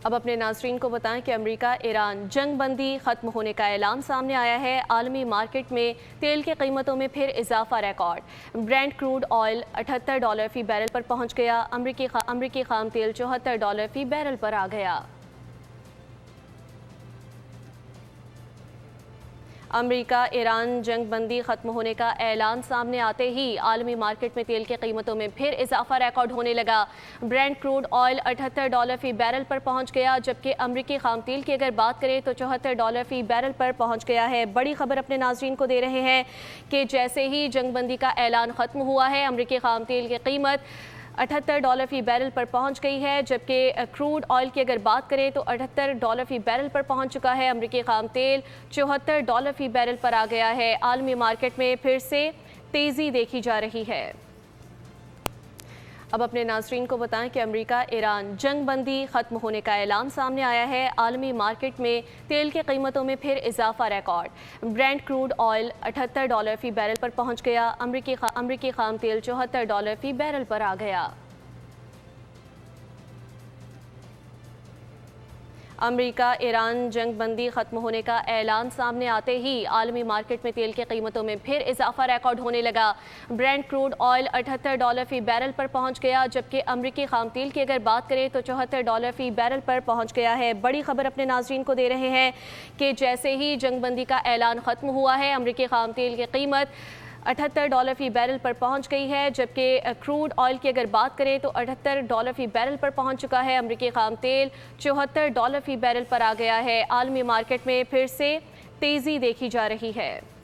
अब अपने नाज़रीन को बताएं कि अमेरिका ईरान जंग बंदी ख़त्म होने का ऐलान सामने आया है। आलमी मार्केट में तेल की कीमतों में फिर इजाफा रिकॉर्ड। ब्रेंट क्रूड ऑयल $78 फ़ी बैरल पर पहुंच गया। अमरीकी खाम तेल $74 फ़ी बैरल पर आ गया। अमेरिका ईरान जंग बंदी ख़त्म होने का ऐलान सामने आते ही आलमी मार्केट में तेल की कीमतों में फिर इजाफा रिकॉर्ड होने लगा। ब्रेंट क्रूड ऑयल $78 फ़ी बैरल पर पहुंच गया, जबकि अमरीकी खाम तेल की अगर बात करें तो $74 फ़ी बैरल पर पहुंच गया है। बड़ी खबर अपने नाज़रीन को दे रहे हैं कि जैसे ही जंग बंदी का ऐलान ख़त्म हुआ है, अमरीकी खाम तेल की कीमत $78 फ़ी बैरल पर पहुंच गई है, जबकि क्रूड ऑयल की अगर बात करें तो $78 फ़ी बैरल पर पहुंच चुका है। अमरीकी खाम तेल $74 फ़ी बैरल पर आ गया है। आलमी मार्केट में फिर से तेज़ी देखी जा रही है। अब अपने नाज़रीन को बताएं कि अमेरिका ईरान जंग बंदी ख़त्म होने का ऐलान सामने आया है। आलमी मार्केट में तेल की कीमतों में फिर इजाफा रिकॉर्ड। ब्रेंट क्रूड ऑयल $78 फ़ी बैरल पर पहुंच गया। अमरीकी खाम तेल $74 फ़ी बैरल पर आ गया। अमेरिका ईरान जंग बंदी ख़त्म होने का ऐलान सामने आते ही आलमी मार्केट में तेल की कीमतों में फिर इजाफा रिकॉर्ड होने लगा। ब्रेंट क्रूड ऑयल $78 फ़ी बैरल पर पहुंच गया, जबकि अमरीकी खाम तेल की अगर बात करें तो $74 फ़ी बैरल पर पहुंच गया है। बड़ी खबर अपने नाज़रीन को दे रहे हैं कि जैसे ही जंग बंदी का ऐलान ख़त्म हुआ है, अमरीकी खाम तेल की कीमत $78 फ़ी बैरल पर पहुंच गई है, जबकि क्रूड ऑयल की अगर बात करें तो $78 फ़ी बैरल पर पहुंच चुका है। अमरीकी खाम तेल $74 फ़ी बैरल पर आ गया है। आलमी मार्केट में फिर से तेज़ी देखी जा रही है।